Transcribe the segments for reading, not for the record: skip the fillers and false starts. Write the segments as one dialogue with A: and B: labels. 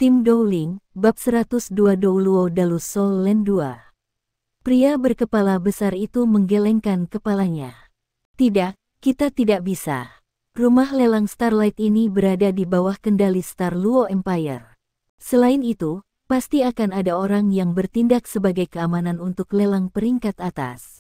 A: Tim Dowling, Bab 102 Douluo Dalus Soul Land 2. Pria berkepala besar itu menggelengkan kepalanya. Tidak, kita tidak bisa. Rumah lelang Starlight ini berada di bawah kendali Star Luo Empire. Selain itu, pasti akan ada orang yang bertindak sebagai keamanan untuk lelang peringkat atas.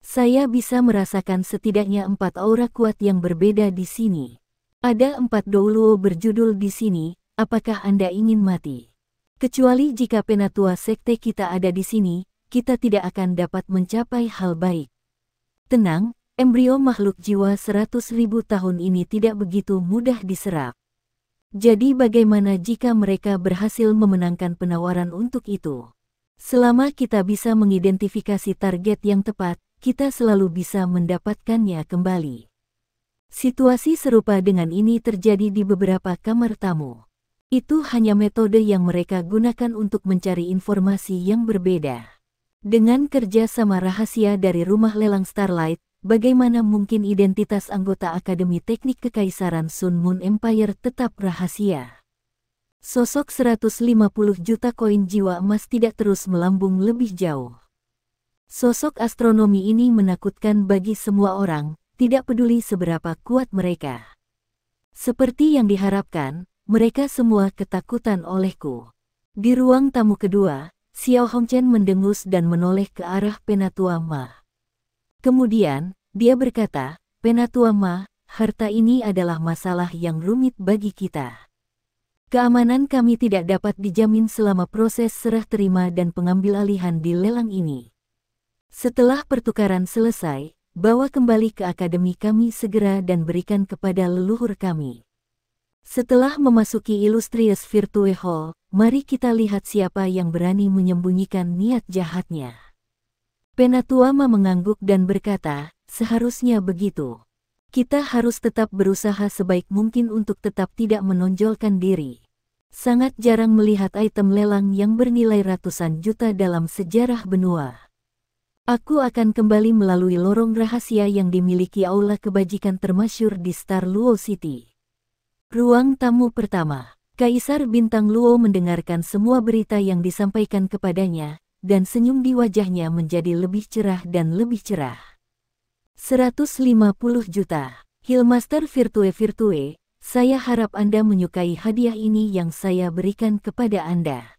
A: Saya bisa merasakan setidaknya 4 aura kuat yang berbeda di sini. Ada 4 Douluo berjudul di sini. Apakah Anda ingin mati? Kecuali jika penatua sekte kita ada di sini, kita tidak akan dapat mencapai hal baik. Tenang, embrio makhluk jiwa 100.000 tahun ini tidak begitu mudah diserap. Jadi bagaimana jika mereka berhasil memenangkan penawaran untuk itu? Selama kita bisa mengidentifikasi target yang tepat, kita selalu bisa mendapatkannya kembali. Situasi serupa dengan ini terjadi di beberapa kamar tamu. Itu hanya metode yang mereka gunakan untuk mencari informasi yang berbeda. Dengan kerja sama rahasia dari rumah lelang Starlight, bagaimana mungkin identitas anggota Akademi Teknik Kekaisaran Sun Moon Empire tetap rahasia? Sosok 150 juta koin jiwa emas tidak terus melambung lebih jauh. Sosok astronomi ini menakutkan bagi semua orang, tidak peduli seberapa kuat mereka. Seperti yang diharapkan, mereka semua ketakutan olehku. Di ruang tamu kedua, Xiao Hongchen mendengus dan menoleh ke arah Penatua Ma. Kemudian, dia berkata, Penatua Ma, harta ini adalah masalah yang rumit bagi kita. Keamanan kami tidak dapat dijamin selama proses serah terima dan pengambil alihan di lelang ini. Setelah pertukaran selesai, bawa kembali ke akademi kami segera dan berikan kepada leluhur kami. Setelah memasuki Illustrious Virtue Hall, mari kita lihat siapa yang berani menyembunyikan niat jahatnya. Penatua Ma mengangguk dan berkata, seharusnya begitu. Kita harus tetap berusaha sebaik mungkin untuk tetap tidak menonjolkan diri. Sangat jarang melihat item lelang yang bernilai ratusan juta dalam sejarah benua. Aku akan kembali melalui lorong rahasia yang dimiliki aula kebajikan termasyur di Star Luo City. Ruang tamu pertama. Kaisar Bintang Luo mendengarkan semua berita yang disampaikan kepadanya, dan senyum di wajahnya menjadi lebih cerah dan lebih cerah. 150 juta. Hillmaster Virtue, saya harap Anda menyukai hadiah ini yang saya berikan kepada Anda.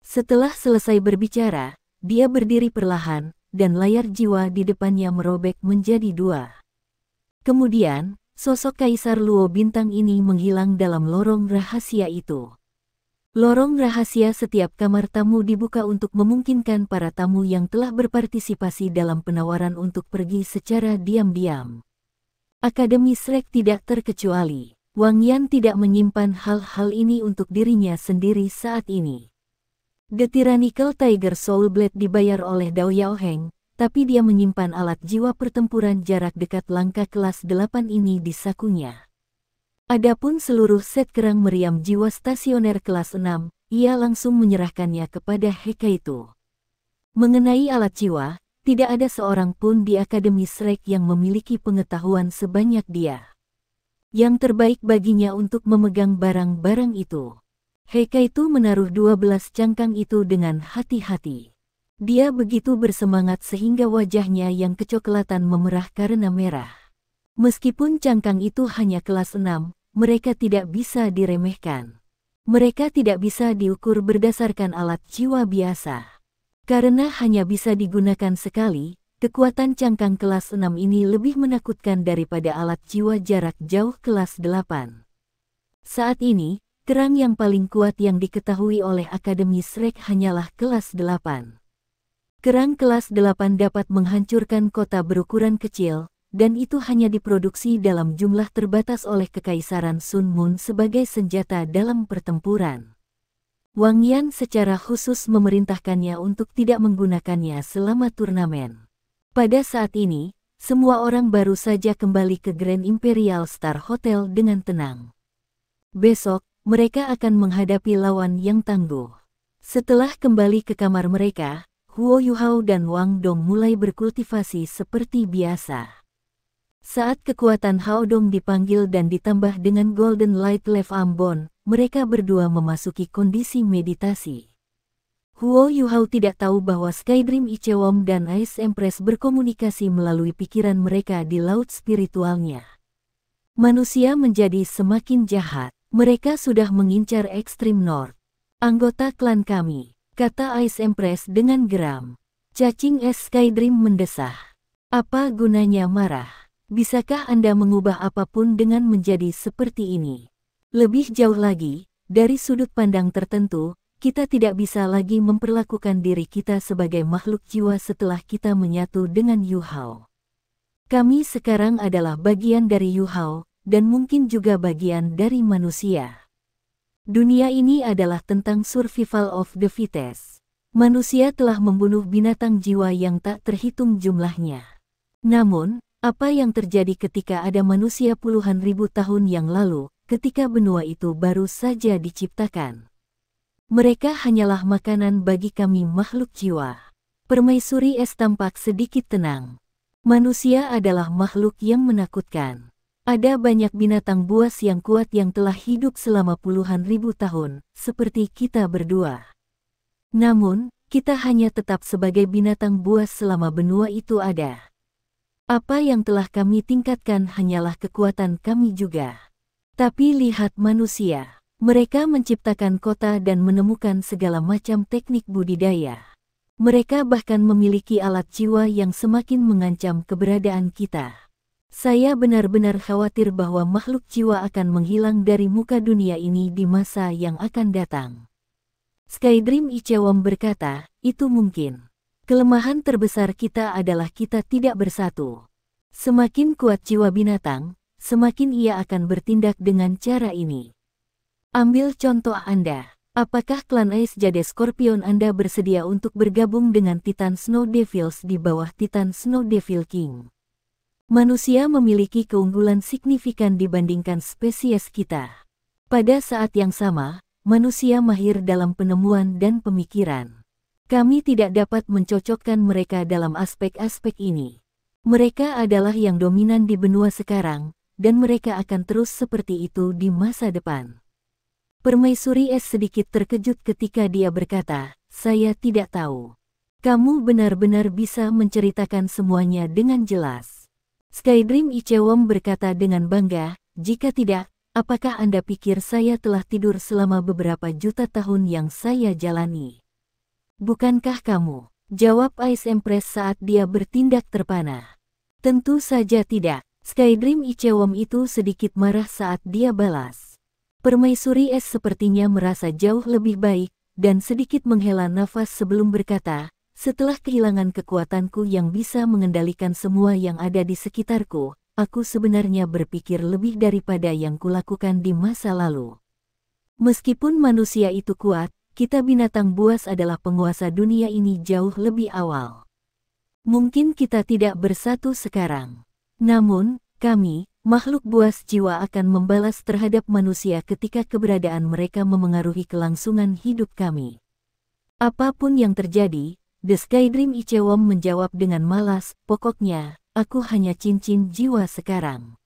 A: Setelah selesai berbicara, dia berdiri perlahan, dan layar jiwa di depannya merobek menjadi 2. Kemudian, sosok Kaisar Luo Bintang ini menghilang dalam lorong rahasia itu. Lorong rahasia setiap kamar tamu dibuka untuk memungkinkan para tamu yang telah berpartisipasi dalam penawaran untuk pergi secara diam-diam. Akademi Shrek tidak terkecuali. Wang Yan tidak menyimpan hal-hal ini untuk dirinya sendiri saat ini. The Tyrannical Tiger Soul Blade dibayar oleh Dao Yaoheng, tapi dia menyimpan alat jiwa pertempuran jarak dekat langka kelas 8 ini di sakunya. Adapun seluruh set kerang meriam jiwa stasioner kelas 6, ia langsung menyerahkannya kepada Hekaitu. Mengenai alat jiwa, tidak ada seorang pun di Akademi Shrek yang memiliki pengetahuan sebanyak dia. Yang terbaik baginya untuk memegang barang-barang itu. Hekaitu menaruh 12 cangkang itu dengan hati-hati. Dia begitu bersemangat sehingga wajahnya yang kecoklatan memerah karena merah. Meskipun cangkang itu hanya kelas 6, mereka tidak bisa diremehkan. Mereka tidak bisa diukur berdasarkan alat jiwa biasa. Karena hanya bisa digunakan sekali, kekuatan cangkang kelas 6 ini lebih menakutkan daripada alat jiwa jarak jauh kelas 8. Saat ini, kerang yang paling kuat yang diketahui oleh Akademi Shrek hanyalah kelas 8. Kerang kelas 8 dapat menghancurkan kota berukuran kecil, dan itu hanya diproduksi dalam jumlah terbatas oleh Kekaisaran Sun Moon sebagai senjata dalam pertempuran. Wang Yan secara khusus memerintahkannya untuk tidak menggunakannya selama turnamen. Pada saat ini, semua orang baru saja kembali ke Grand Imperial Star Hotel dengan tenang. Besok, mereka akan menghadapi lawan yang tangguh. Setelah kembali ke kamar mereka, Huo Yuhao dan Wang Dong mulai berkultivasi seperti biasa. Saat kekuatan Haodong dipanggil dan ditambah dengan Golden Light Love Ambon, mereka berdua memasuki kondisi meditasi. Huo Yuhao tidak tahu bahwa Skydream Ichewom dan Ice Empress berkomunikasi melalui pikiran mereka di laut spiritualnya. Manusia menjadi semakin jahat. Mereka sudah mengincar Extreme North. Anggota klan kami, kata Ice Empress dengan geram. Cacing es Skydream mendesah. Apa gunanya marah? Bisakah Anda mengubah apapun dengan menjadi seperti ini? Lebih jauh lagi, dari sudut pandang tertentu, kita tidak bisa lagi memperlakukan diri kita sebagai makhluk jiwa setelah kita menyatu dengan Yuhao. Kami sekarang adalah bagian dari Yuhao, dan mungkin juga bagian dari manusia. Dunia ini adalah tentang survival of the fittest. Manusia telah membunuh binatang jiwa yang tak terhitung jumlahnya. Namun, apa yang terjadi ketika ada manusia puluhan ribu tahun yang lalu, ketika benua itu baru saja diciptakan? Mereka hanyalah makanan bagi kami makhluk jiwa. Permaisuri es tampak sedikit tenang. Manusia adalah makhluk yang menakutkan. Ada banyak binatang buas yang kuat yang telah hidup selama puluhan ribu tahun, seperti kita berdua. Namun, kita hanya tetap sebagai binatang buas selama benua itu ada. Apa yang telah kami tingkatkan hanyalah kekuatan kami juga. Tapi lihat manusia. Mereka menciptakan kota dan menemukan segala macam teknik budidaya. Mereka bahkan memiliki alat jiwa yang semakin mengancam keberadaan kita. Saya benar-benar khawatir bahwa makhluk jiwa akan menghilang dari muka dunia ini di masa yang akan datang. Skydream Ichewom berkata, itu mungkin. Kelemahan terbesar kita adalah kita tidak bersatu. Semakin kuat jiwa binatang, semakin ia akan bertindak dengan cara ini. Ambil contoh Anda. Apakah klan Ice Jade Scorpion Anda bersedia untuk bergabung dengan Titan Snow Devils di bawah Titan Snow Devil King? Manusia memiliki keunggulan signifikan dibandingkan spesies kita. Pada saat yang sama, manusia mahir dalam penemuan dan pemikiran. Kami tidak dapat mencocokkan mereka dalam aspek-aspek ini. Mereka adalah yang dominan di benua sekarang, dan mereka akan terus seperti itu di masa depan. Permaisuri es sedikit terkejut ketika dia berkata, saya tidak tahu. Kamu benar-benar bisa menceritakan semuanya dengan jelas. Skydream Ichewom berkata dengan bangga, jika tidak, apakah Anda pikir saya telah tidur selama beberapa juta tahun yang saya jalani? Bukankah kamu? Jawab Ice Empress saat dia bertindak terpana. Tentu saja tidak. Skydream Ichewom itu sedikit marah saat dia balas. Permaisuri es sepertinya merasa jauh lebih baik, dan sedikit menghela nafas sebelum berkata, setelah kehilangan kekuatanku yang bisa mengendalikan semua yang ada di sekitarku, aku sebenarnya berpikir lebih daripada yang kulakukan di masa lalu. Meskipun manusia itu kuat, kita binatang buas adalah penguasa dunia ini jauh lebih awal. Mungkin kita tidak bersatu sekarang. Namun, kami, makhluk buas jiwa akan membalas terhadap manusia ketika keberadaan mereka memengaruhi kelangsungan hidup kami. Apapun yang terjadi, The Skydream Ichewom menjawab dengan malas, pokoknya, aku hanya cincin jiwa sekarang.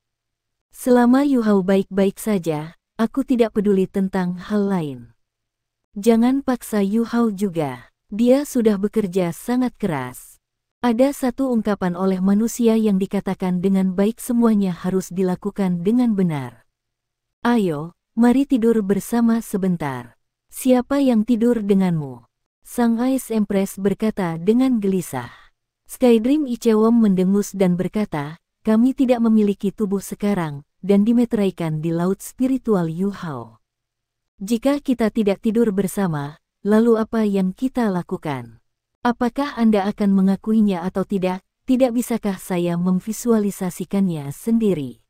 A: Selama Yuhao baik-baik saja, aku tidak peduli tentang hal lain. Jangan paksa Yuhao juga, dia sudah bekerja sangat keras. Ada satu ungkapan oleh manusia yang dikatakan dengan baik semuanya harus dilakukan dengan benar. Ayo, mari tidur bersama sebentar. Siapa yang tidur denganmu? Sang Ice Empress berkata dengan gelisah. Skydream Ichewom mendengus dan berkata, kami tidak memiliki tubuh sekarang, dan dimeteraikan di laut spiritual Yuhao. Jika kita tidak tidur bersama, lalu apa yang kita lakukan? Apakah Anda akan mengakuinya atau tidak? Tidak bisakah saya memvisualisasikannya sendiri?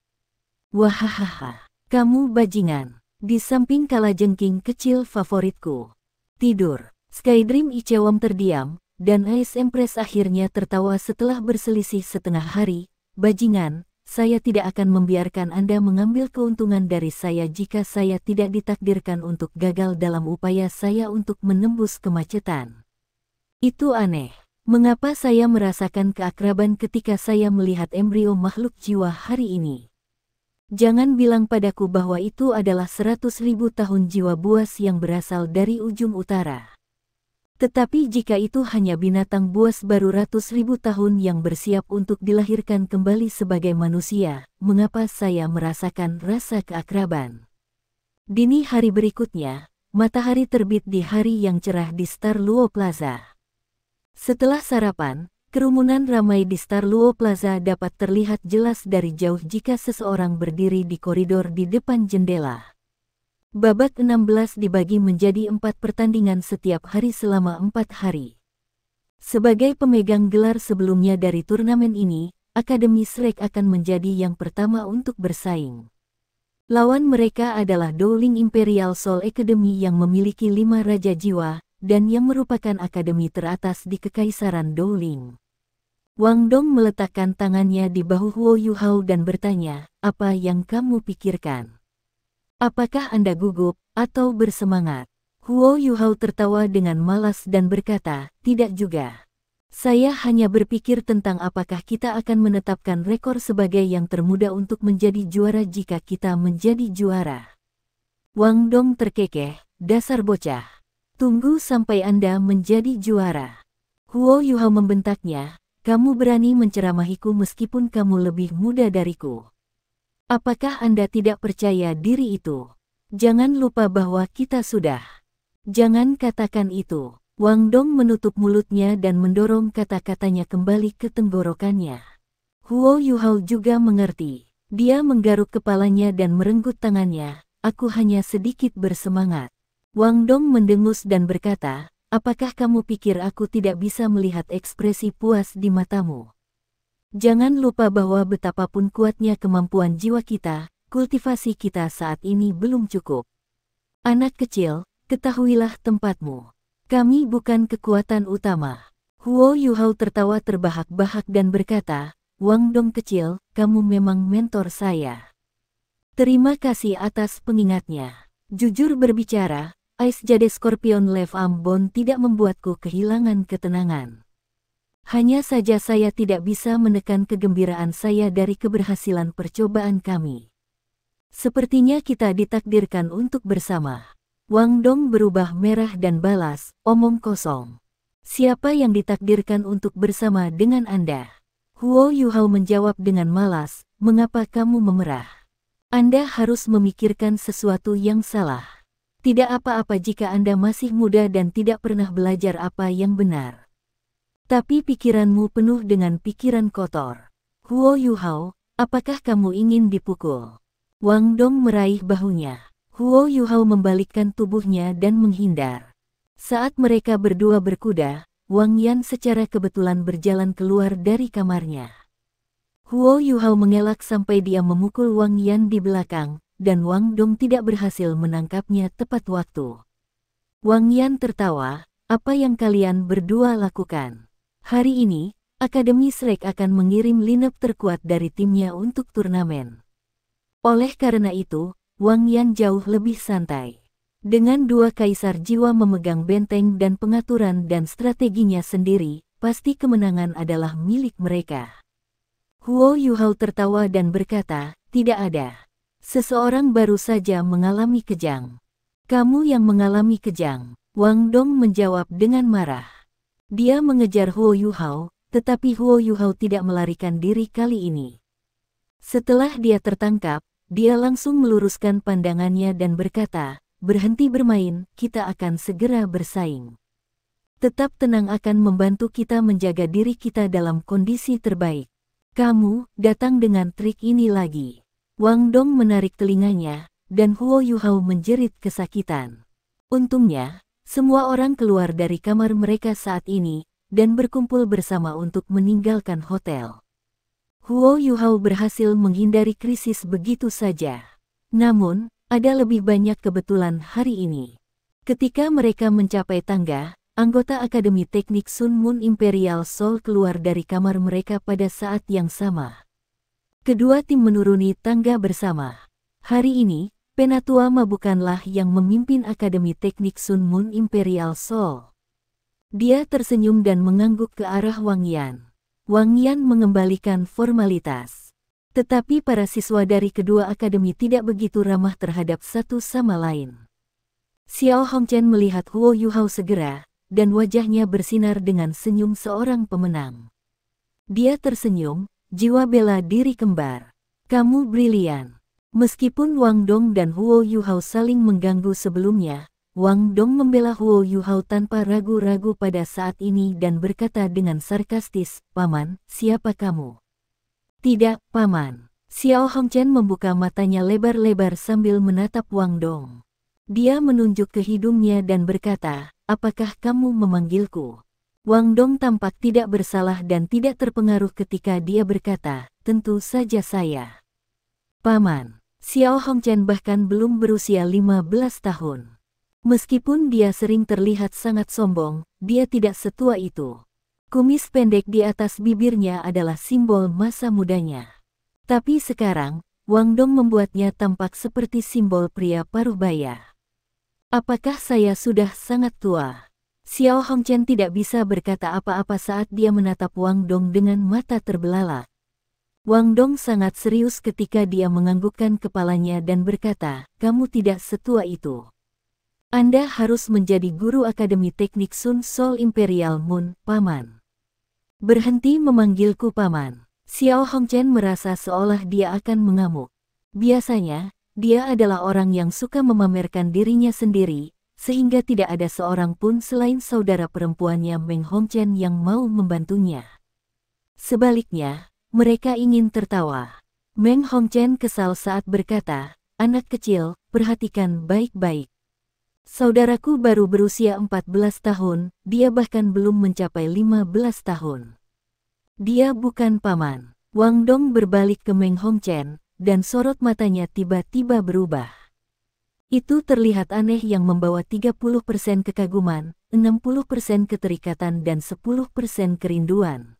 A: Wahahaha, kamu bajingan. Di samping kalajengking kecil favoritku. Tidur. Skydream Ichewom terdiam, dan Ice Empress akhirnya tertawa setelah berselisih setengah hari. Bajingan, saya tidak akan membiarkan Anda mengambil keuntungan dari saya jika saya tidak ditakdirkan untuk gagal dalam upaya saya untuk menembus kemacetan. Itu aneh. Mengapa saya merasakan keakraban ketika saya melihat embrio makhluk jiwa hari ini? Jangan bilang padaku bahwa itu adalah 100.000 tahun jiwa buas yang berasal dari ujung utara. Tetapi jika itu hanya binatang buas baru ratus ribu tahun yang bersiap untuk dilahirkan kembali sebagai manusia, mengapa saya merasakan rasa keakraban? Dini hari berikutnya, matahari terbit di hari yang cerah di Star Luo Plaza. Setelah sarapan, kerumunan ramai di Star Luo Plaza dapat terlihat jelas dari jauh jika seseorang berdiri di koridor di depan jendela. Babak 16 dibagi menjadi 4 pertandingan setiap hari selama 4 hari. Sebagai pemegang gelar sebelumnya dari turnamen ini, Akademi Shrek akan menjadi yang pertama untuk bersaing. Lawan mereka adalah Dowling Imperial Soul Academy yang memiliki 5 Raja Jiwa, dan yang merupakan akademi teratas di Kekaisaran Dowling. Wang Dong meletakkan tangannya di bahu Huo Yuhao dan bertanya, "Apa yang kamu pikirkan? Apakah Anda gugup atau bersemangat?" Huo Yuhao tertawa dengan malas dan berkata, "Tidak juga. Saya hanya berpikir tentang apakah kita akan menetapkan rekor sebagai yang termuda untuk menjadi juara jika kita menjadi juara." Wang Dong terkekeh, "Dasar bocah. Tunggu sampai Anda menjadi juara." Huo Yuhao membentaknya, "Kamu berani menceramahiku meskipun kamu lebih muda dariku. Apakah Anda tidak percaya diri itu? Jangan lupa bahwa kita sudah." "Jangan katakan itu." Wang Dong menutup mulutnya dan mendorong kata-katanya kembali ke tenggorokannya. Huo Yuhao juga mengerti. Dia menggaruk kepalanya dan merenggut tangannya, "Aku hanya sedikit bersemangat." Wang Dong mendengus dan berkata, "Apakah kamu pikir aku tidak bisa melihat ekspresi puas di matamu? Jangan lupa bahwa betapapun kuatnya kemampuan jiwa kita, kultivasi kita saat ini belum cukup. Anak kecil, ketahuilah tempatmu. Kami bukan kekuatan utama." Huo Yuhao tertawa terbahak-bahak dan berkata, "Wang Dong kecil, kamu memang mentor saya. Terima kasih atas pengingatnya. Jujur berbicara, Ice Jade Scorpion Love Ambon tidak membuatku kehilangan ketenangan. Hanya saja saya tidak bisa menekan kegembiraan saya dari keberhasilan percobaan kami. Sepertinya kita ditakdirkan untuk bersama." Wang Dong berubah merah dan balas, "Omong kosong. Siapa yang ditakdirkan untuk bersama dengan Anda?" Huo Yuhao menjawab dengan malas, "Mengapa kamu memerah? Anda harus memikirkan sesuatu yang salah. Tidak apa-apa jika Anda masih muda dan tidak pernah belajar apa yang benar. Tapi pikiranmu penuh dengan pikiran kotor." "Huo Yuhao, apakah kamu ingin dipukul?" Wang Dong meraih bahunya. Huo Yuhao membalikkan tubuhnya dan menghindar. Saat mereka berdua berkuda, Wang Yan secara kebetulan berjalan keluar dari kamarnya. Huo Yuhao mengelak sampai dia memukul Wang Yan di belakang, dan Wang Dong tidak berhasil menangkapnya tepat waktu. Wang Yan tertawa, "Apa yang kalian berdua lakukan? Hari ini, Akademi Shrek akan mengirim lineup terkuat dari timnya untuk turnamen. Oleh karena itu, Wang Yan jauh lebih santai. Dengan 2 kaisar jiwa memegang benteng dan pengaturan dan strateginya sendiri, pasti kemenangan adalah milik mereka." Huo Yuhao tertawa dan berkata, "Tidak ada. Seseorang baru saja mengalami kejang." "Kamu yang mengalami kejang," Wang Dong menjawab dengan marah. Dia mengejar Huo Yuhao, tetapi Huo Yuhao tidak melarikan diri kali ini. Setelah dia tertangkap, dia langsung meluruskan pandangannya dan berkata, "Berhenti bermain, kita akan segera bersaing. Tetap tenang akan membantu kita menjaga diri kita dalam kondisi terbaik." "Kamu datang dengan trik ini lagi." Wang Dong menarik telinganya, dan Huo Yuhao menjerit kesakitan. Untungnya, semua orang keluar dari kamar mereka saat ini, dan berkumpul bersama untuk meninggalkan hotel. Huo Yuhao berhasil menghindari krisis begitu saja. Namun, ada lebih banyak kebetulan hari ini. Ketika mereka mencapai tangga, anggota Akademi Teknik Sun Moon Imperial Soul keluar dari kamar mereka pada saat yang sama. Kedua tim menuruni tangga bersama. Hari ini, Penatua Ma bukanlah yang memimpin Akademi Teknik Sun Moon Imperial Soul. Dia tersenyum dan mengangguk ke arah Wang Yan. Wang Yan mengembalikan formalitas. Tetapi para siswa dari kedua akademi tidak begitu ramah terhadap satu sama lain. Xiao Hongchen melihat Huo Yuhao segera, dan wajahnya bersinar dengan senyum seorang pemenang. Dia tersenyum, jiwa bela diri kembar. Kamu brilian. Meskipun Wang Dong dan Huo Yuhao saling mengganggu sebelumnya, Wang Dong membela Huo Yuhao tanpa ragu-ragu pada saat ini dan berkata dengan sarkastis, "Paman, siapa kamu?" "Tidak, Paman." Xiao Hongchen membuka matanya lebar-lebar sambil menatap Wang Dong. Dia menunjuk ke hidungnya dan berkata, "Apakah kamu memanggilku?" Wang Dong tampak tidak bersalah dan tidak terpengaruh ketika dia berkata, "Tentu saja saya." "Paman." Xiao Hongchen bahkan belum berusia 15 tahun. Meskipun dia sering terlihat sangat sombong, dia tidak setua itu. Kumis pendek di atas bibirnya adalah simbol masa mudanya. Tapi sekarang, Wang Dong membuatnya tampak seperti simbol pria paruh baya. "Apakah saya sudah sangat tua?" Xiao Hongchen tidak bisa berkata apa-apa saat dia menatap Wang Dong dengan mata terbelalak. Wang Dong sangat serius ketika dia menganggukkan kepalanya dan berkata, "Kamu tidak setua itu. Anda harus menjadi guru Akademi Teknik Sun Sol Imperial Moon, Paman." "Berhenti memanggilku Paman." Xiao Hongchen merasa seolah dia akan mengamuk. Biasanya, dia adalah orang yang suka memamerkan dirinya sendiri, sehingga tidak ada seorang pun selain saudara perempuannya Meng Hongchen yang mau membantunya. Sebaliknya, mereka ingin tertawa. Meng Hongchen kesal saat berkata, "Anak kecil, perhatikan baik-baik. Saudaraku baru berusia 14 tahun, dia bahkan belum mencapai 15 tahun. Dia bukan paman." Wang Dong berbalik ke Meng Hongchen, dan sorot matanya tiba-tiba berubah. Itu terlihat aneh yang membawa 30% kekaguman, 60% keterikatan dan 10% kerinduan.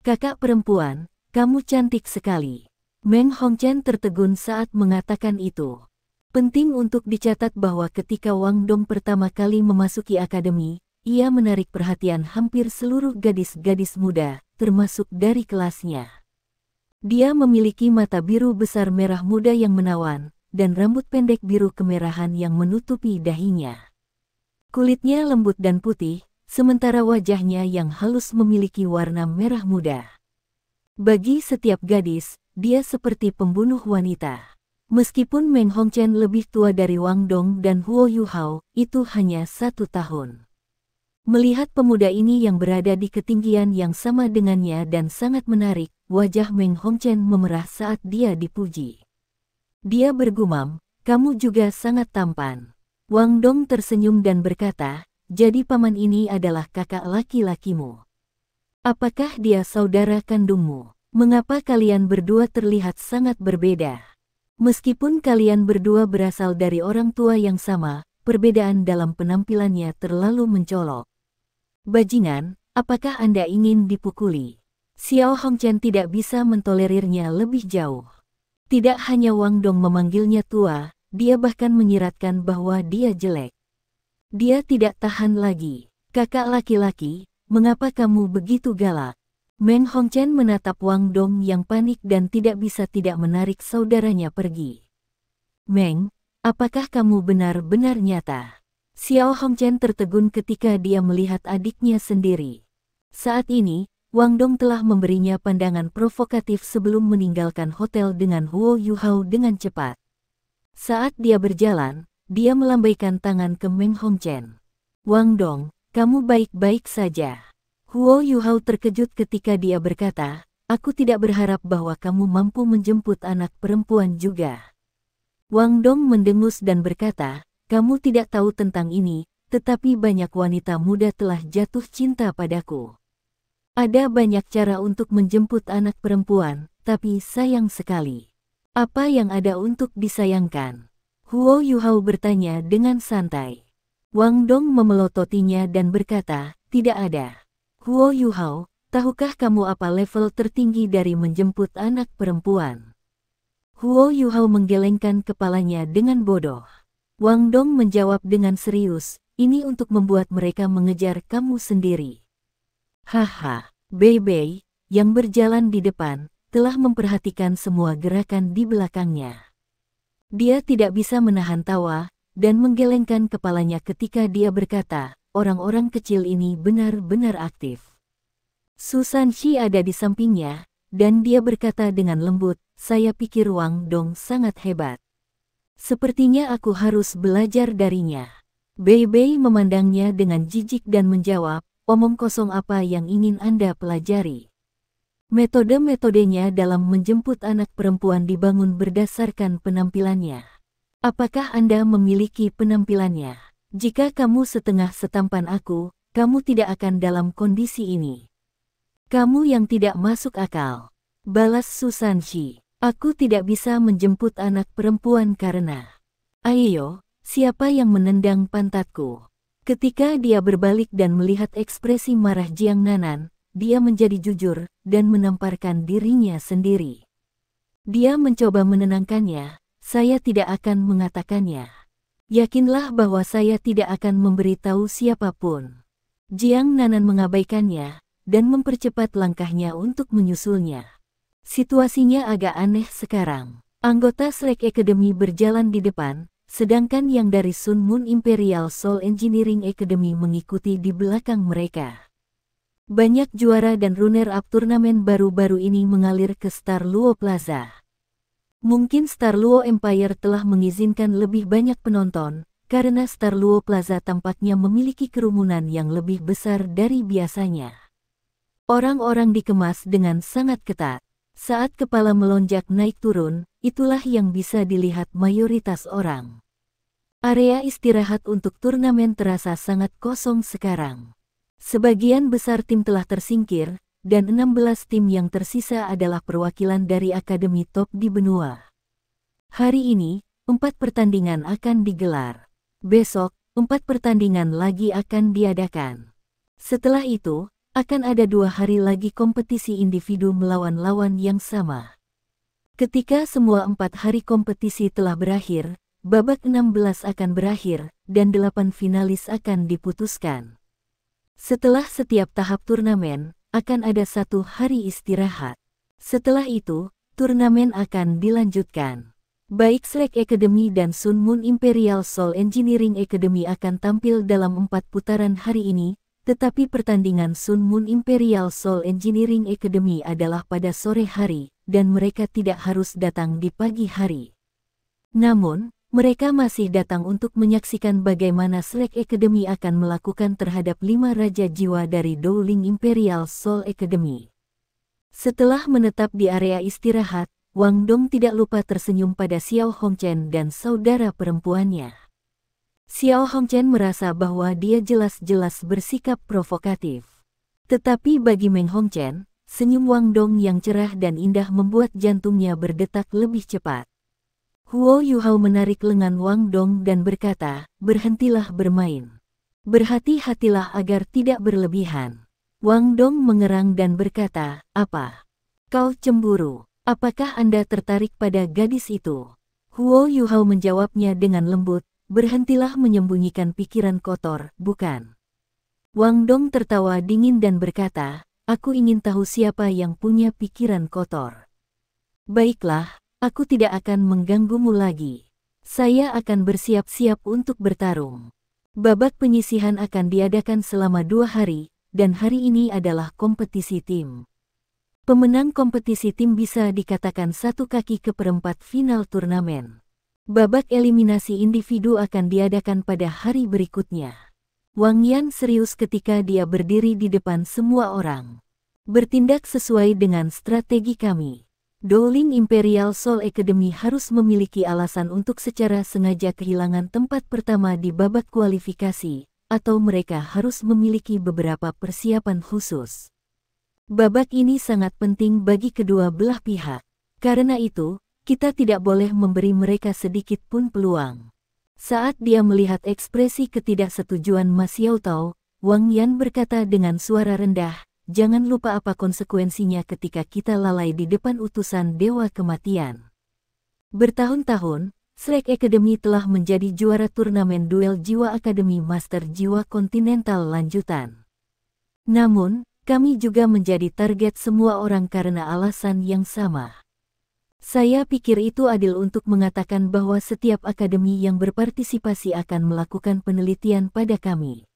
A: "Kakak perempuan, kamu cantik sekali." Meng Hongchen tertegun saat mengatakan itu. Penting untuk dicatat bahwa ketika Wang Dong pertama kali memasuki akademi, ia menarik perhatian hampir seluruh gadis-gadis muda, termasuk dari kelasnya. Dia memiliki mata biru besar merah muda yang menawan, dan rambut pendek biru kemerahan yang menutupi dahinya. Kulitnya lembut dan putih, sementara wajahnya yang halus memiliki warna merah muda. Bagi setiap gadis, dia seperti pembunuh wanita. Meskipun Meng Hongchen lebih tua dari Wang Dong dan Huo Yuhao, itu hanya 1 tahun. Melihat pemuda ini yang berada di ketinggian yang sama dengannya dan sangat menarik, wajah Meng Hongchen memerah saat dia dipuji. Dia bergumam, "Kamu juga sangat tampan." Wang Dong tersenyum dan berkata, "Jadi paman ini adalah kakak laki-lakimu. Apakah dia saudara kandungmu? Mengapa kalian berdua terlihat sangat berbeda?" Meskipun kalian berdua berasal dari orang tua yang sama, perbedaan dalam penampilannya terlalu mencolok. "Bajingan, apakah Anda ingin dipukuli?" Xiao Hongchen tidak bisa mentolerirnya lebih jauh. Tidak hanya Wang Dong memanggilnya tua, dia bahkan menyiratkan bahwa dia jelek. Dia tidak tahan lagi. "Kakak laki-laki, mengapa kamu begitu galak?" Meng Hongchen menatap Wang Dong yang panik dan tidak bisa tidak menarik saudaranya pergi. "Meng, apakah kamu benar-benar nyata?" Xiao Hongchen tertegun ketika dia melihat adiknya sendiri. Saat ini, Wang Dong telah memberinya pandangan provokatif sebelum meninggalkan hotel dengan Huo Yuhao dengan cepat. Saat dia berjalan, dia melambaikan tangan ke Meng Hongchen. "Wang Dong, kamu baik-baik saja?" Huo Yuhao terkejut ketika dia berkata, "Aku tidak berharap bahwa kamu mampu menjemput anak perempuan juga." Wang Dong mendengus dan berkata, "Kamu tidak tahu tentang ini, tetapi banyak wanita muda telah jatuh cinta padaku. Ada banyak cara untuk menjemput anak perempuan, tapi sayang sekali. Apa yang ada untuk disayangkan?" Huo Yuhao bertanya dengan santai. Wang Dong memelototinya dan berkata, "Tidak ada." "Huo Yuhao, tahukah kamu apa level tertinggi dari menjemput anak perempuan?" Huo Yuhao menggelengkan kepalanya dengan bodoh. Wang Dong menjawab dengan serius, ini untuk membuat mereka mengejar kamu sendiri. Haha, Bei Bei, yang berjalan di depan, telah memperhatikan semua gerakan di belakangnya. Dia tidak bisa menahan tawa, dan menggelengkan kepalanya ketika dia berkata, orang-orang kecil ini benar-benar aktif. Su Sanxi ada di sampingnya, dan dia berkata dengan lembut, saya pikir Wang Dong sangat hebat. Sepertinya aku harus belajar darinya. Bei Bei memandangnya dengan jijik dan menjawab, omong kosong apa yang ingin Anda pelajari? Metode-metodenya dalam menjemput anak perempuan dibangun berdasarkan penampilannya. Apakah Anda memiliki penampilannya? Jika kamu setengah setampan aku, kamu tidak akan dalam kondisi ini. Kamu yang tidak masuk akal. Balas Su Sanxi. Aku tidak bisa menjemput anak perempuan karena... Ayo, siapa yang menendang pantatku? Ketika dia berbalik dan melihat ekspresi marah Jiang Nanan, dia menjadi jujur dan menamparkan dirinya sendiri. Dia mencoba menenangkannya, saya tidak akan mengatakannya. Yakinlah bahwa saya tidak akan memberitahu siapapun. Jiang Nanan mengabaikannya, dan mempercepat langkahnya untuk menyusulnya. Situasinya agak aneh sekarang. Anggota Slack Academy berjalan di depan, sedangkan yang dari Sun Moon Imperial Soul Engineering Academy mengikuti di belakang mereka. Banyak juara dan runner-up turnamen baru-baru ini mengalir ke Star Luo Plaza. Mungkin Star Luo Empire telah mengizinkan lebih banyak penonton, karena Star Luo Plaza tampaknya memiliki kerumunan yang lebih besar dari biasanya. Orang-orang dikemas dengan sangat ketat. Saat kepala melonjak naik turun, itulah yang bisa dilihat mayoritas orang. Area istirahat untuk turnamen terasa sangat kosong sekarang. Sebagian besar tim telah tersingkir, dan 16 tim yang tersisa adalah perwakilan dari akademi top di benua. Hari ini, 4 pertandingan akan digelar. Besok, 4 pertandingan lagi akan diadakan. Setelah itu, akan ada 2 hari lagi kompetisi individu melawan lawan yang sama. Ketika semua 4 hari kompetisi telah berakhir, babak 16 akan berakhir, dan 8 finalis akan diputuskan. Setelah setiap tahap turnamen, akan ada 1 hari istirahat. Setelah itu, turnamen akan dilanjutkan. Baik Slack Academy dan Sun Moon Imperial Soul Engineering Academy akan tampil dalam 4 putaran hari ini, tetapi pertandingan Sun Moon Imperial Soul Engineering Academy adalah pada sore hari, dan mereka tidak harus datang di pagi hari. Namun, mereka masih datang untuk menyaksikan bagaimana Slack Academy akan melakukan terhadap 5 Raja Jiwa dari Dowling Imperial Soul Academy. Setelah menetap di area istirahat, Wang Dong tidak lupa tersenyum pada Xiao Hongchen dan saudara perempuannya. Xiao Hongchen merasa bahwa dia jelas-jelas bersikap provokatif. Tetapi bagi Meng Hongchen, senyum Wang Dong yang cerah dan indah membuat jantungnya berdetak lebih cepat. Huo Yuhao menarik lengan Wang Dong dan berkata, berhentilah bermain. Berhati-hatilah agar tidak berlebihan. Wang Dong mengerang dan berkata, apa? Kau cemburu? Apakah Anda tertarik pada gadis itu? Huo Yuhao menjawabnya dengan lembut, berhentilah menyembunyikan pikiran kotor, bukan? Wang Dong tertawa dingin dan berkata, aku ingin tahu siapa yang punya pikiran kotor. Baiklah. Aku tidak akan mengganggumu lagi. Saya akan bersiap-siap untuk bertarung. Babak penyisihan akan diadakan selama 2 hari, dan hari ini adalah kompetisi tim. Pemenang kompetisi tim bisa dikatakan 1 kaki ke perempat final turnamen. Babak eliminasi individu akan diadakan pada hari berikutnya. Wang Yan serius ketika dia berdiri di depan semua orang. Bertindak sesuai dengan strategi kami. Dowling Imperial Soul Academy harus memiliki alasan untuk secara sengaja kehilangan tempat pertama di babak kualifikasi, atau mereka harus memiliki beberapa persiapan khusus. Babak ini sangat penting bagi kedua belah pihak. Karena itu, kita tidak boleh memberi mereka sedikit pun peluang. Saat dia melihat ekspresi ketidaksetujuan Ma Xiaotao, Wang Yan berkata dengan suara rendah, jangan lupa apa konsekuensinya ketika kita lalai di depan utusan Dewa Kematian. Bertahun-tahun, Shrek Academy telah menjadi juara turnamen duel jiwa Akademi Master Jiwa Kontinental lanjutan. Namun, kami juga menjadi target semua orang karena alasan yang sama. Saya pikir itu adil untuk mengatakan bahwa setiap akademi yang berpartisipasi akan melakukan penelitian pada kami.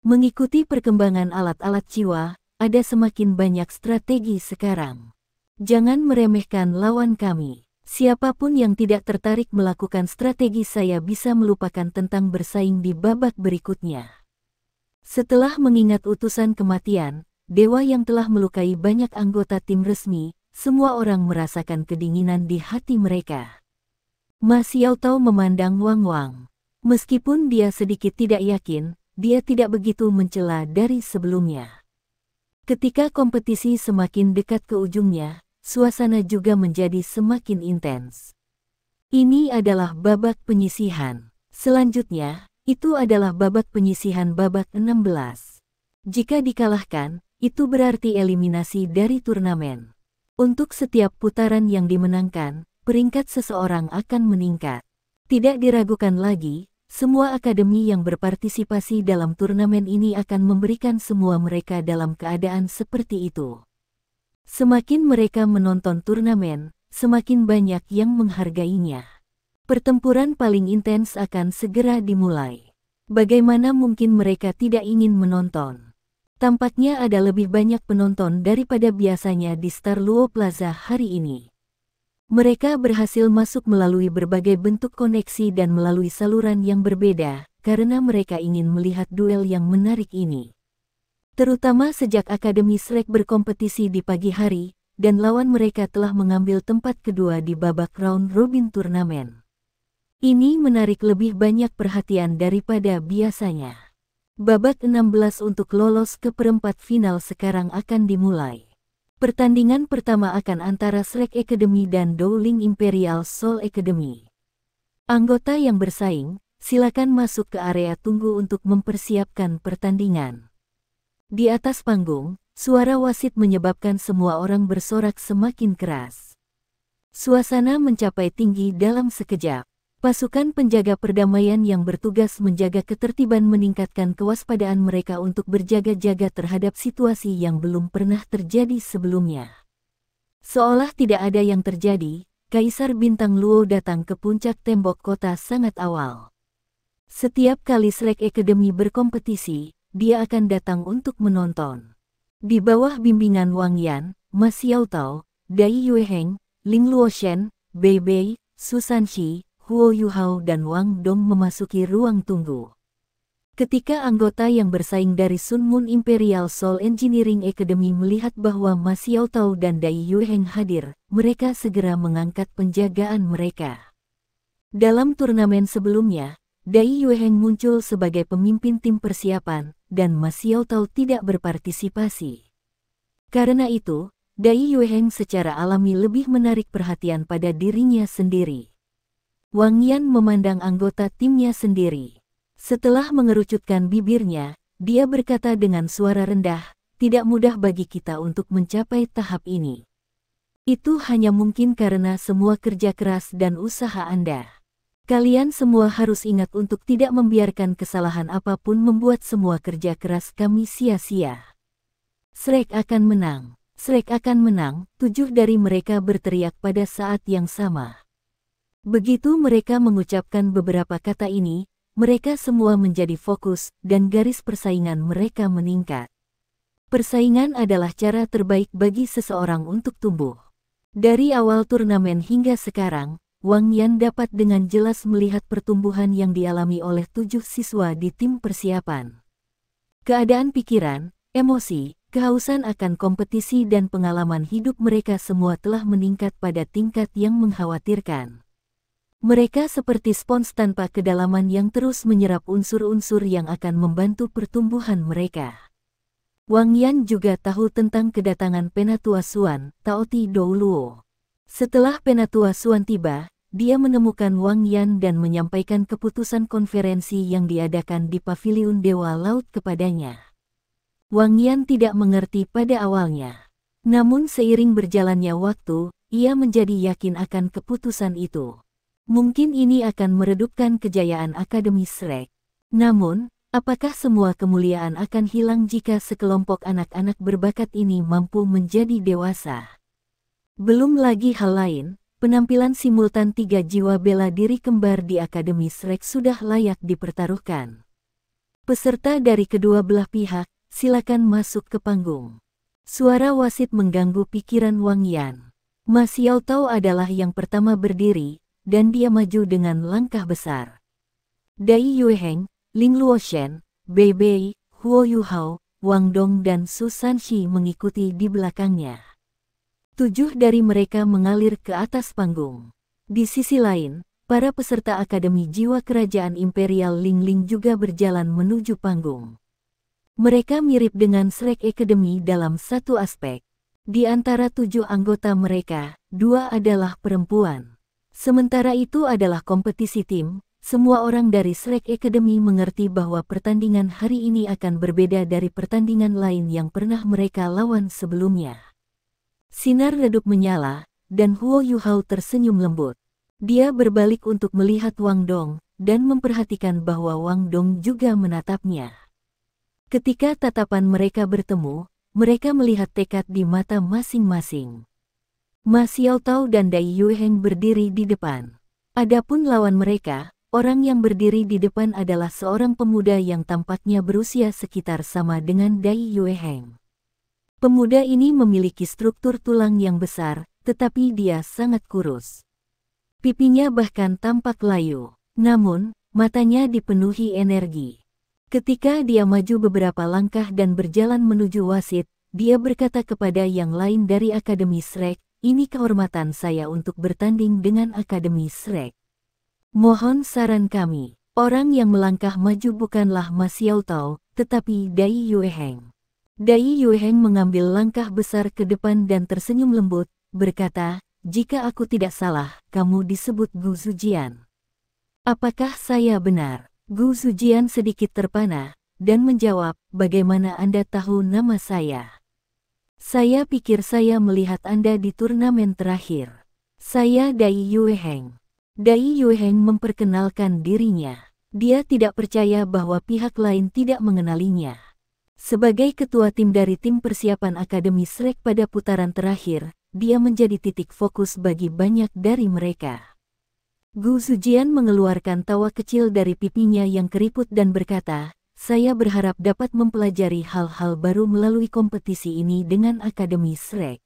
A: Mengikuti perkembangan alat-alat jiwa, ada semakin banyak strategi sekarang. Jangan meremehkan lawan kami. Siapapun yang tidak tertarik melakukan strategi saya bisa melupakan tentang bersaing di babak berikutnya. Setelah mengingat utusan kematian, dewa yang telah melukai banyak anggota tim resmi, semua orang merasakan kedinginan di hati mereka. Ma Xiaotao memandang Wang Wang. Meskipun dia sedikit tidak yakin, dia tidak begitu mencela dari sebelumnya. Ketika kompetisi semakin dekat ke ujungnya, suasana juga menjadi semakin intens. Ini adalah babak penyisihan. Selanjutnya, itu adalah babak penyisihan babak 16. Jika dikalahkan, itu berarti eliminasi dari turnamen. Untuk setiap putaran yang dimenangkan, peringkat seseorang akan meningkat. Tidak diragukan lagi, semua akademi yang berpartisipasi dalam turnamen ini akan memberikan semua mereka dalam keadaan seperti itu. Semakin mereka menonton turnamen, semakin banyak yang menghargainya. Pertempuran paling intens akan segera dimulai. Bagaimana mungkin mereka tidak ingin menonton? Tampaknya ada lebih banyak penonton daripada biasanya di Star Luo Plaza hari ini. Mereka berhasil masuk melalui berbagai bentuk koneksi dan melalui saluran yang berbeda, karena mereka ingin melihat duel yang menarik ini. Terutama sejak Akademi Shrek berkompetisi di pagi hari, dan lawan mereka telah mengambil tempat kedua di babak round robin turnamen. Ini menarik lebih banyak perhatian daripada biasanya. Babak 16 untuk lolos ke perempat final sekarang akan dimulai. Pertandingan pertama akan antara Shrek Academy dan Dowling Imperial Soul Academy. Anggota yang bersaing, silakan masuk ke area tunggu untuk mempersiapkan pertandingan. Di atas panggung, suara wasit menyebabkan semua orang bersorak semakin keras. Suasana mencapai tinggi dalam sekejap. Pasukan penjaga perdamaian yang bertugas menjaga ketertiban meningkatkan kewaspadaan mereka untuk berjaga-jaga terhadap situasi yang belum pernah terjadi sebelumnya. Seolah tidak ada yang terjadi, Kaisar Bintang Luo datang ke puncak tembok kota sangat awal. Setiap kali Shrek Academy berkompetisi, dia akan datang untuk menonton. Di bawah bimbingan Wang Yan, Ma Xiaotao, Dai Yueheng, Ling Luoshen, Bei Bei, Su Sanxi, Huo Yuhao dan Wang Dong memasuki ruang tunggu. Ketika anggota yang bersaing dari Sun Moon Imperial Soul Engineering Academy melihat bahwa Ma Xiaotao dan Dai Yueheng hadir, mereka segera mengangkat penjagaan mereka. Dalam turnamen sebelumnya, Dai Yueheng muncul sebagai pemimpin tim persiapan, dan Ma Xiaotao tidak berpartisipasi. Karena itu, Dai Yueheng secara alami lebih menarik perhatian pada dirinya sendiri. Wang Yan memandang anggota timnya sendiri. Setelah mengerucutkan bibirnya, dia berkata dengan suara rendah, "Tidak mudah bagi kita untuk mencapai tahap ini. Itu hanya mungkin karena semua kerja keras dan usaha Anda. Kalian semua harus ingat untuk tidak membiarkan kesalahan apapun membuat semua kerja keras kami sia-sia." Shrek akan menang. Shrek akan menang, 7 dari mereka berteriak pada saat yang sama. Begitu mereka mengucapkan beberapa kata ini, mereka semua menjadi fokus dan garis persaingan mereka meningkat. Persaingan adalah cara terbaik bagi seseorang untuk tumbuh. Dari awal turnamen hingga sekarang, Wang Yan dapat dengan jelas melihat pertumbuhan yang dialami oleh 7 siswa di tim persiapan. Keadaan pikiran, emosi, kehausan akan kompetisi dan pengalaman hidup mereka semua telah meningkat pada tingkat yang mengkhawatirkan. Mereka seperti spons tanpa kedalaman yang terus menyerap unsur-unsur yang akan membantu pertumbuhan mereka. Wang Yan juga tahu tentang kedatangan Penatua Xuan, Taoti Douluo. Setelah Penatua Xuan tiba, dia menemukan Wang Yan dan menyampaikan keputusan konferensi yang diadakan di Paviliun Dewa Laut kepadanya. Wang Yan tidak mengerti pada awalnya. Namun seiring berjalannya waktu, ia menjadi yakin akan keputusan itu. Mungkin ini akan meredupkan kejayaan Akademi Shrek. Namun, apakah semua kemuliaan akan hilang jika sekelompok anak-anak berbakat ini mampu menjadi dewasa? Belum lagi hal lain, penampilan simultan 3 jiwa bela diri kembar di Akademi Shrek sudah layak dipertaruhkan. Peserta dari kedua belah pihak, silakan masuk ke panggung. Suara wasit mengganggu pikiran Wang Yan. Ma Xiaotao adalah yang pertama berdiri, dan dia maju dengan langkah besar. Dai Yueheng, Ling Luoshen, Bei Bei, Huo Yuhao, Wang Dong dan Su Sanxi mengikuti di belakangnya. 7 dari mereka mengalir ke atas panggung. Di sisi lain, para peserta Akademi Jiwa Kerajaan Imperial Ling Ling juga berjalan menuju panggung. Mereka mirip dengan Shrek Academy dalam satu aspek. Di antara 7 anggota mereka, 2 adalah perempuan. Sementara itu adalah kompetisi tim, semua orang dari Shrek Academy mengerti bahwa pertandingan hari ini akan berbeda dari pertandingan lain yang pernah mereka lawan sebelumnya. Sinar redup menyala, dan Huo Yuhao tersenyum lembut. Dia berbalik untuk melihat Wang Dong, dan memperhatikan bahwa Wang Dong juga menatapnya. Ketika tatapan mereka bertemu, mereka melihat tekad di mata masing-masing. Ma Xiaotao dan Dai Yueheng berdiri di depan. Adapun lawan mereka, orang yang berdiri di depan adalah seorang pemuda yang tampaknya berusia sekitar sama dengan Dai Yueheng. Pemuda ini memiliki struktur tulang yang besar, tetapi dia sangat kurus. Pipinya bahkan tampak layu, namun, matanya dipenuhi energi. Ketika dia maju beberapa langkah dan berjalan menuju wasit, dia berkata kepada yang lain dari Akademi Shrek, "Ini kehormatan saya untuk bertanding dengan Akademi Shrek. Mohon saran kami." Orang yang melangkah maju bukanlah Ma Xiaotao, tetapi Dai Yueheng. Dai Yueheng mengambil langkah besar ke depan dan tersenyum lembut, berkata, "Jika aku tidak salah, kamu disebut Gu Zujian. Apakah saya benar?" Gu Zujian sedikit terpana, dan menjawab, "Bagaimana Anda tahu nama saya?" "Saya pikir saya melihat Anda di turnamen terakhir. Saya Dai Yueheng." Dai Yueheng memperkenalkan dirinya. Dia tidak percaya bahwa pihak lain tidak mengenalinya. Sebagai ketua tim dari tim persiapan Akademi Shrek pada putaran terakhir, dia menjadi titik fokus bagi banyak dari mereka. Gu Zujian mengeluarkan tawa kecil dari pipinya yang keriput dan berkata, "Saya berharap dapat mempelajari hal-hal baru melalui kompetisi ini dengan Akademi Shrek."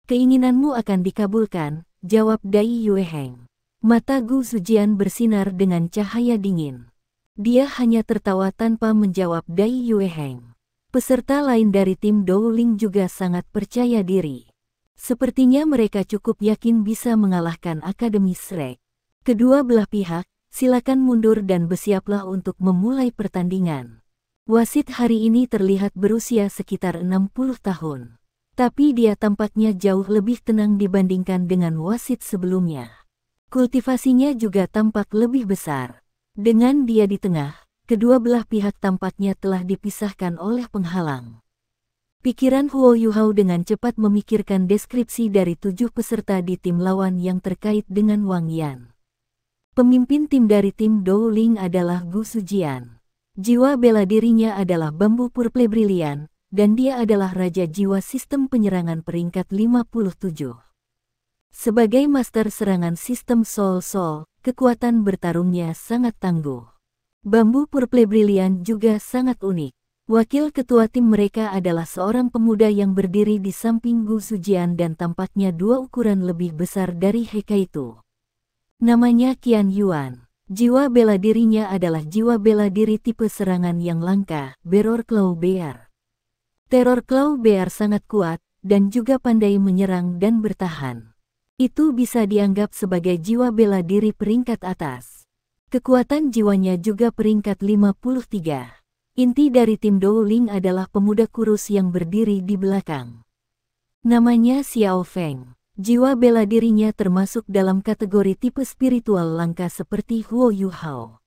A: "Keinginanmu akan dikabulkan," jawab Dai Yueheng. Mata Gu Zujian bersinar dengan cahaya dingin. Dia hanya tertawa tanpa menjawab Dai Yueheng. Peserta lain dari tim Dowling juga sangat percaya diri. Sepertinya mereka cukup yakin bisa mengalahkan Akademi Shrek. Kedua belah pihak, silakan mundur dan bersiaplah untuk memulai pertandingan. Wasit hari ini terlihat berusia sekitar 60 tahun. Tapi dia tampaknya jauh lebih tenang dibandingkan dengan wasit sebelumnya. Kultivasinya juga tampak lebih besar. Dengan dia di tengah, kedua belah pihak tampaknya telah dipisahkan oleh penghalang. Pikiran Huo Yuhao dengan cepat memikirkan deskripsi dari 7 peserta di tim lawan yang terkait dengan Wang Yan. Pemimpin tim dari tim Dowling adalah Gu Zujian. Jiwa bela dirinya adalah bambu purple brilian, dan dia adalah raja jiwa sistem penyerangan peringkat 57. Sebagai master serangan sistem Soul, kekuatan bertarungnya sangat tangguh. Bambu purple brilian juga sangat unik. Wakil ketua tim mereka adalah seorang pemuda yang berdiri di samping Gu Zujian dan tampaknya 2 ukuran lebih besar dari Hekaitu. Namanya Qian Yuan. Jiwa bela dirinya adalah jiwa bela diri tipe serangan yang langka, Terror Claw Bear. Terror Claw Bear sangat kuat, dan juga pandai menyerang dan bertahan. Itu bisa dianggap sebagai jiwa bela diri peringkat atas. Kekuatan jiwanya juga peringkat 53. Inti dari tim Dowling adalah pemuda kurus yang berdiri di belakang. Namanya Xiao Feng. Jiwa bela dirinya termasuk dalam kategori tipe spiritual langka seperti Huo Yuhao.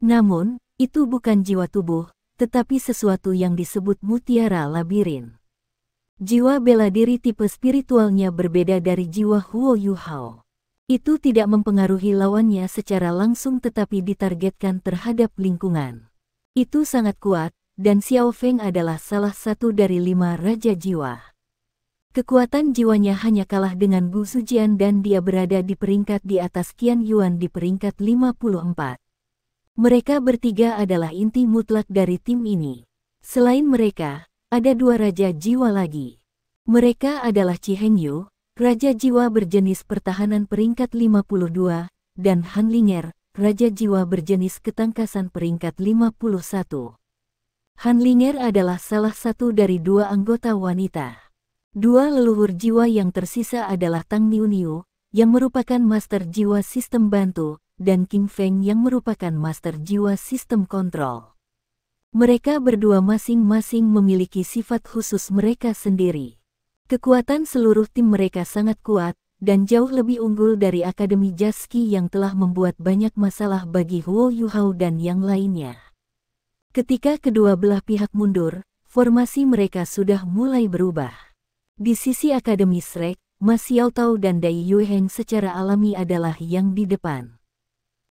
A: Namun, itu bukan jiwa tubuh, tetapi sesuatu yang disebut mutiara labirin. Jiwa bela diri tipe spiritualnya berbeda dari jiwa Huo Yuhao. Itu tidak mempengaruhi lawannya secara langsung tetapi ditargetkan terhadap lingkungan. Itu sangat kuat, dan Xiao Feng adalah salah satu dari 5 Raja Jiwa. Kekuatan jiwanya hanya kalah dengan Gu Sujian dan dia berada di peringkat di atas Qian Yuan di peringkat 54. Mereka bertiga adalah inti mutlak dari tim ini. Selain mereka, ada 2 Raja Jiwa lagi. Mereka adalah Qi Hengyu, Raja Jiwa berjenis pertahanan peringkat 52, dan Han Linger, Raja Jiwa berjenis ketangkasan peringkat 51. Han Linger adalah salah satu dari 2 anggota wanita. 2 leluhur jiwa yang tersisa adalah Tang Niu, yang merupakan Master Jiwa Sistem Bantu, dan King Feng yang merupakan Master Jiwa Sistem Kontrol. Mereka berdua masing-masing memiliki sifat khusus mereka sendiri. Kekuatan seluruh tim mereka sangat kuat, dan jauh lebih unggul dari Akademi Jaski yang telah membuat banyak masalah bagi Huo Yuhao dan yang lainnya. Ketika kedua belah pihak mundur, formasi mereka sudah mulai berubah. Di sisi Akademi Shrek, Ma Xiaotao dan Dai Yuheng secara alami adalah yang di depan.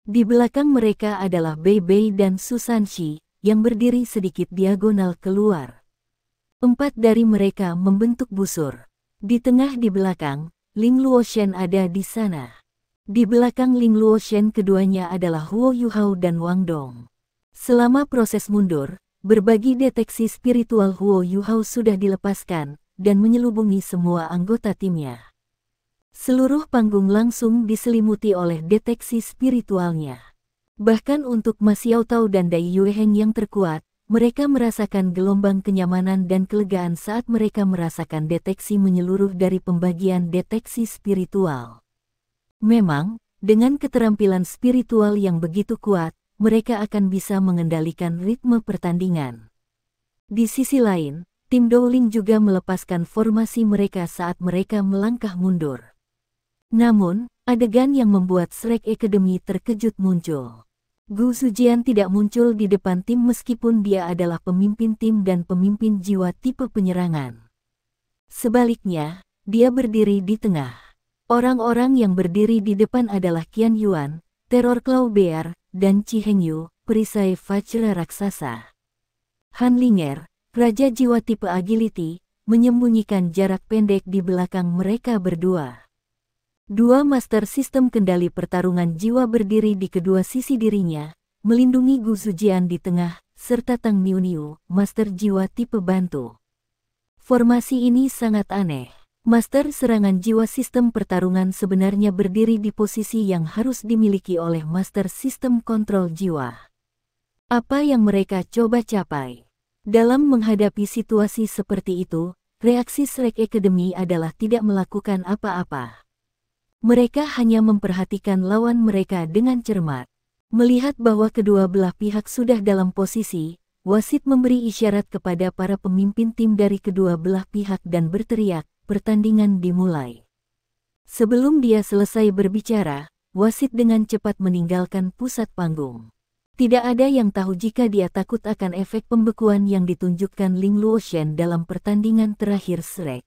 A: Di belakang mereka adalah Bei Bei dan Su Sanxi, yang berdiri sedikit diagonal keluar. 4 dari mereka membentuk busur. Di tengah di belakang, Ling Luoshen ada di sana. Di belakang Ling Luoshen keduanya adalah Huo Yuhao dan Wang Dong. Selama proses mundur, berbagi deteksi spiritual Huo Yuhao sudah dilepaskan, dan menyelubungi semua anggota timnya. Seluruh panggung langsung diselimuti oleh deteksi spiritualnya. Bahkan untuk Ma Xiaotao dan Dai Yuheng yang terkuat, mereka merasakan gelombang kenyamanan dan kelegaan saat mereka merasakan deteksi menyeluruh dari pembagian deteksi spiritual. Memang, dengan keterampilan spiritual yang begitu kuat, mereka akan bisa mengendalikan ritme pertandingan. Di sisi lain, tim Dowling juga melepaskan formasi mereka saat mereka melangkah mundur. Namun, adegan yang membuat Shrek Academy terkejut muncul. Gu Sujian tidak muncul di depan tim meskipun dia adalah pemimpin tim dan pemimpin jiwa tipe penyerangan. Sebaliknya, dia berdiri di tengah. Orang-orang yang berdiri di depan adalah Qian Yuan, Terror Claw Bear, dan Qi Hengyu, perisai Vajra raksasa. Han Linger, Raja Jiwa tipe Agility, menyembunyikan jarak pendek di belakang mereka berdua. 2 master sistem kendali pertarungan jiwa berdiri di kedua sisi dirinya, melindungi Gu Sujian di tengah, serta Tang Niu, master jiwa tipe bantu. Formasi ini sangat aneh. Master serangan jiwa sistem pertarungan sebenarnya berdiri di posisi yang harus dimiliki oleh master sistem kontrol jiwa. Apa yang mereka coba capai? Dalam menghadapi situasi seperti itu, reaksi Shrek Academy adalah tidak melakukan apa-apa. Mereka hanya memperhatikan lawan mereka dengan cermat. Melihat bahwa kedua belah pihak sudah dalam posisi, wasit memberi isyarat kepada para pemimpin tim dari kedua belah pihak dan berteriak, pertandingan dimulai. Sebelum dia selesai berbicara, wasit dengan cepat meninggalkan pusat panggung. Tidak ada yang tahu jika dia takut akan efek pembekuan yang ditunjukkan Ling Luoshen dalam pertandingan terakhir Shrek.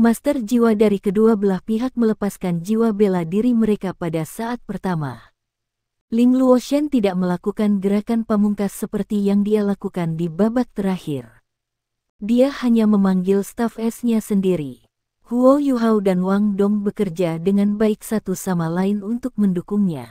A: Master jiwa dari kedua belah pihak melepaskan jiwa bela diri mereka pada saat pertama. Ling Luoshen tidak melakukan gerakan pamungkas seperti yang dia lakukan di babak terakhir. Dia hanya memanggil staf S-nya sendiri. Huo Yuhao dan Wang Dong bekerja dengan baik satu sama lain untuk mendukungnya.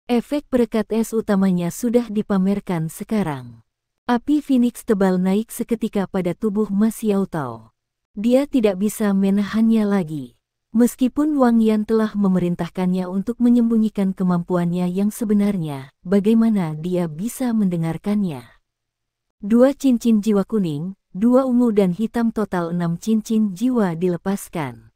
A: Efek perekat es utamanya sudah dipamerkan sekarang. Api Phoenix tebal naik seketika pada tubuh Ma Xiaotao. Dia tidak bisa menahannya lagi. Meskipun Wang Yan telah memerintahkannya untuk menyembunyikan kemampuannya yang sebenarnya, bagaimana dia bisa mendengarkannya? 2 cincin jiwa kuning, 2 ungu dan hitam total 6 cincin jiwa dilepaskan.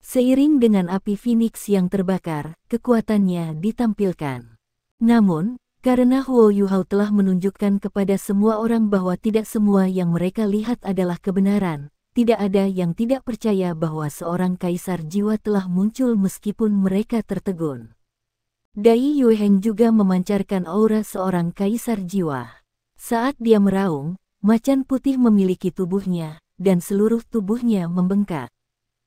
A: Seiring dengan api Phoenix yang terbakar, kekuatannya ditampilkan. Namun, karena Huo Yuhao telah menunjukkan kepada semua orang bahwa tidak semua yang mereka lihat adalah kebenaran, tidak ada yang tidak percaya bahwa seorang kaisar jiwa telah muncul meskipun mereka tertegun. Dai Yuheng juga memancarkan aura seorang kaisar jiwa. Saat dia meraung, macan putih memiliki tubuhnya, dan seluruh tubuhnya membengkak.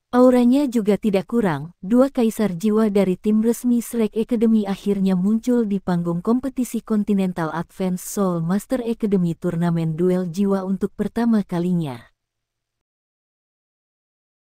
A: Auranya juga tidak kurang, dua kaisar jiwa dari tim resmi Shrek Academy akhirnya muncul di panggung kompetisi Continental Advanced Soul Master Academy turnamen duel jiwa untuk pertama kalinya.